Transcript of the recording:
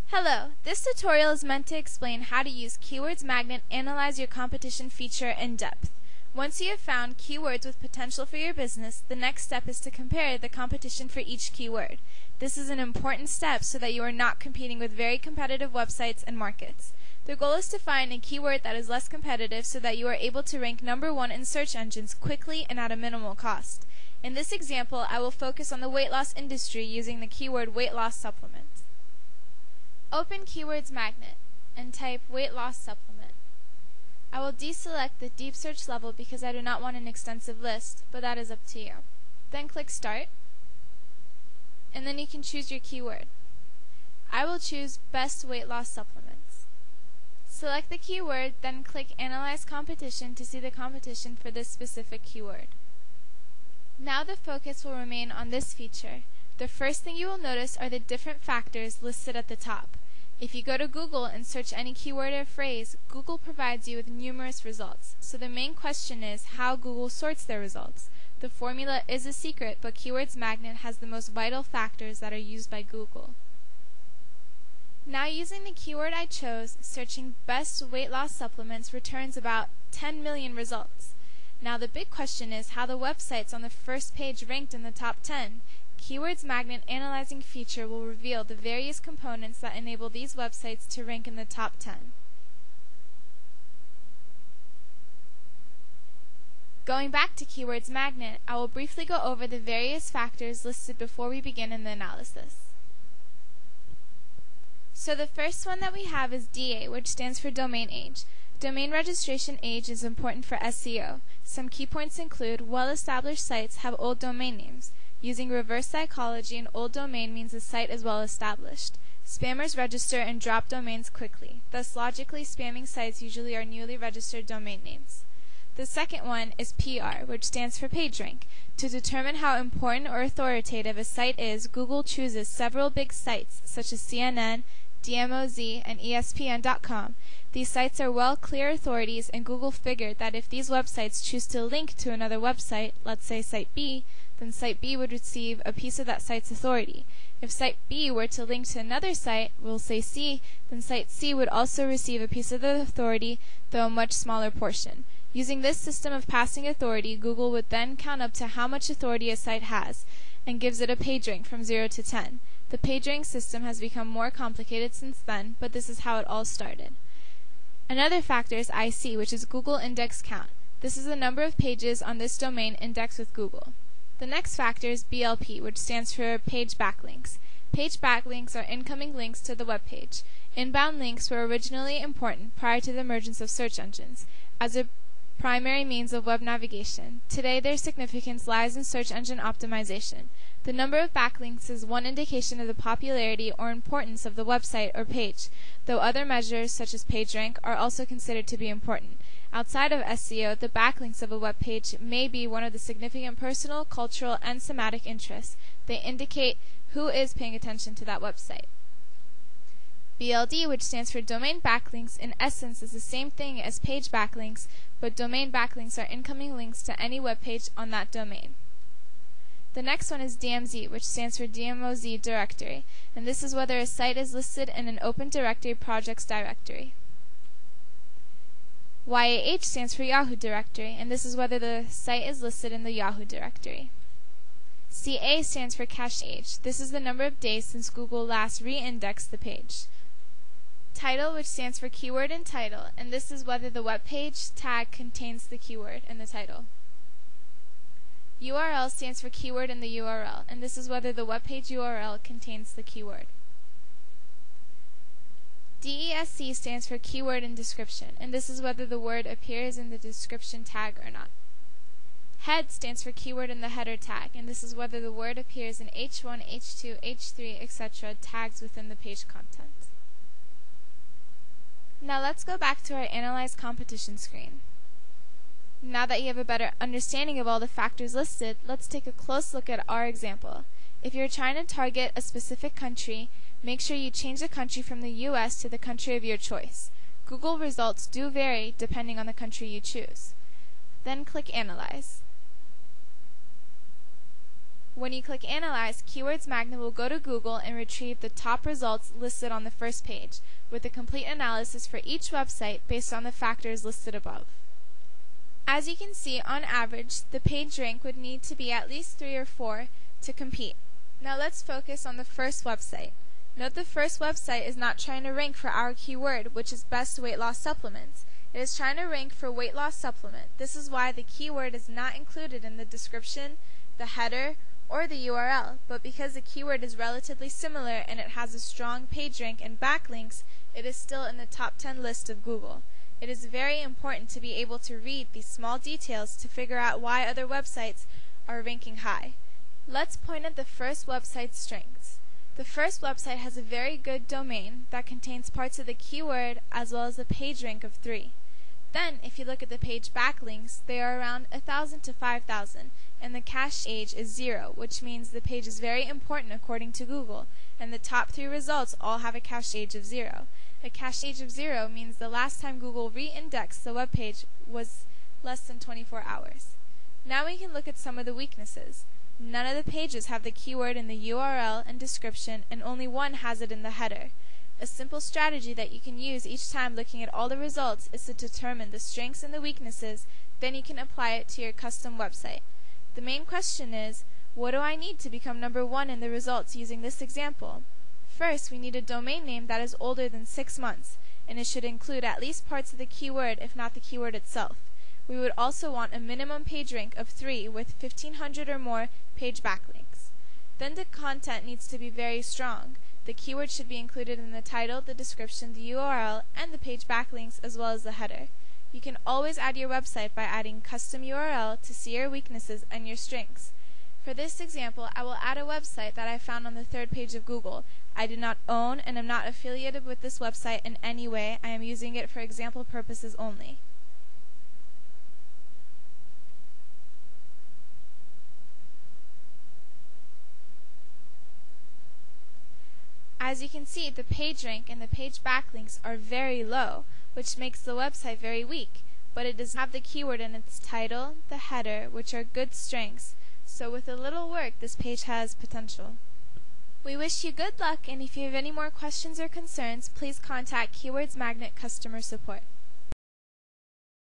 Hello, this tutorial is meant to explain how to use Keywords Magnet Analyze Your Competition feature in depth. Once you have found keywords with potential for your business, the next step is to compare the competition for each keyword. This is an important step so that you are not competing with very competitive websites and markets. The goal is to find a keyword that is less competitive so that you are able to rank number one in search engines quickly and at a minimal cost. In this example, I will focus on the weight loss industry using the keyword weight loss supplement. Open Keywords Magnet and type weight loss supplement. I will deselect the deep search level because I do not want an extensive list, but that is up to you. Then click Start, and then you can choose your keyword. I will choose Best Weight Loss Supplements. Select the keyword, then click Analyze Competition to see the competition for this specific keyword. Now the focus will remain on this feature. The first thing you will notice are the different factors listed at the top. If you go to Google and search any keyword or phrase, Google provides you with numerous results. So the main question is how Google sorts their results. The formula is a secret, but Keywords Magnet has the most vital factors that are used by Google. Now using the keyword I chose, searching best weight loss supplements returns about 10 million results. Now the big question is how the websites on the first page ranked in the top 10. Keywords Magnet Analyzing feature will reveal the various components that enable these websites to rank in the top 10. Going back to Keywords Magnet, I will briefly go over the various factors listed before we begin in the analysis. So the first one that we have is DA, which stands for domain age. Domain registration age is important for SEO. Some key points include well-established sites have old domain names. Using reverse psychology, an old domain means the site is well established. Spammers register and drop domains quickly. Thus, logically, spamming sites usually are newly registered domain names. The second one is PR, which stands for PageRank. To determine how important or authoritative a site is, Google chooses several big sites such as CNN, DMOZ, and ESPN.com. These sites are clear authorities, and Google figured that if these websites choose to link to another website, let's say Site B, then Site B would receive a piece of that site's authority. If Site B were to link to another site, we'll say C, then Site C would also receive a piece of the authority, though a much smaller portion. Using this system of passing authority, Google would then count up to how much authority a site has, and gives it a PageRank from 0 to 10. The PageRank system has become more complicated since then, but this is how it all started. Another factor is IC, which is Google Index Count. This is the number of pages on this domain indexed with Google. The next factor is BLP, which stands for Page Backlinks. Page backlinks are incoming links to the web page. Inbound links were originally important prior to the emergence of search engines as a primary means of web navigation. Today their significance lies in search engine optimization. The number of backlinks is one indication of the popularity or importance of the website or page, though other measures such as PageRank are also considered to be important. Outside of SEO, the backlinks of a web page may be one of the significant personal, cultural, and semantic interests. They indicate who is paying attention to that website. BLD, which stands for Domain Backlinks, in essence is the same thing as page backlinks, but domain backlinks are incoming links to any web page on that domain. The next one is DMZ, which stands for DMOZ Directory, and this is whether a site is listed in an Open Directory projects directory. YAH stands for Yahoo Directory, and this is whether the site is listed in the Yahoo Directory. CA stands for Cache Age. This is the number of days since Google last re-indexed the page. Title, which stands for Keyword and Title, and this is whether the web page tag contains the keyword in the title. URL stands for Keyword in the URL, and this is whether the web page URL contains the keyword. DESC stands for Keyword and Description, and this is whether the word appears in the description tag or not. Head stands for Keyword in the header tag, and this is whether the word appears in H1, H2, H3, etc. tags within the page content. Now let's go back to our Analyze Competition screen. Now that you have a better understanding of all the factors listed, let's take a close look at our example. If you're trying to target a specific country, make sure you change the country from the US to the country of your choice. Google results do vary depending on the country you choose. Then click Analyze. When you click Analyze, Keywords Magnet will go to Google and retrieve the top results listed on the first page, with a complete analysis for each website based on the factors listed above. As you can see, on average, the page rank would need to be at least 3 or 4 to compete. Now let's focus on the first website. Note the first website is not trying to rank for our keyword, which is best weight loss supplements. It is trying to rank for weight loss supplement. This is why the keyword is not included in the description, the header, or the URL, but because the keyword is relatively similar and it has a strong page rank and backlinks, it is still in the top 10 list of Google. It is very important to be able to read these small details to figure out why other websites are ranking high. Let's point at the first website's strengths. The first website has a very good domain that contains parts of the keyword as well as a page rank of 3. Then, if you look at the page backlinks, they are around 1,000 to 5,000, and the cache age is 0, which means the page is very important according to Google, and the top 3 results all have a cache age of 0. A cache age of 0 means the last time Google re-indexed the web page was less than 24 hours. Now we can look at some of the weaknesses. None of the pages have the keyword in the URL and description, and only one has it in the header. A simple strategy that you can use each time looking at all the results is to determine the strengths and the weaknesses, then you can apply it to your custom website. The main question is, what do I need to become number 1 in the results using this example? First, we need a domain name that is older than 6 months, and it should include at least parts of the keyword, if not the keyword itself. We would also want a minimum page rank of 3 with 1,500 or more page backlinks. Then the content needs to be very strong. The keyword should be included in the title, the description, the URL, and the page backlinks as well as the header. You can always add your website by adding custom URL to see your weaknesses and your strengths. For this example, I will add a website that I found on the 3rd page of Google. I do not own and am not affiliated with this website in any way. I am using it for example purposes only. As you can see, the page rank and the page backlinks are very low, which makes the website very weak, but it does not have the keyword in its title, the header, which are good strengths, so with a little work this page has potential. We wish you good luck, and if you have any more questions or concerns, please contact Keywords Magnet customer support.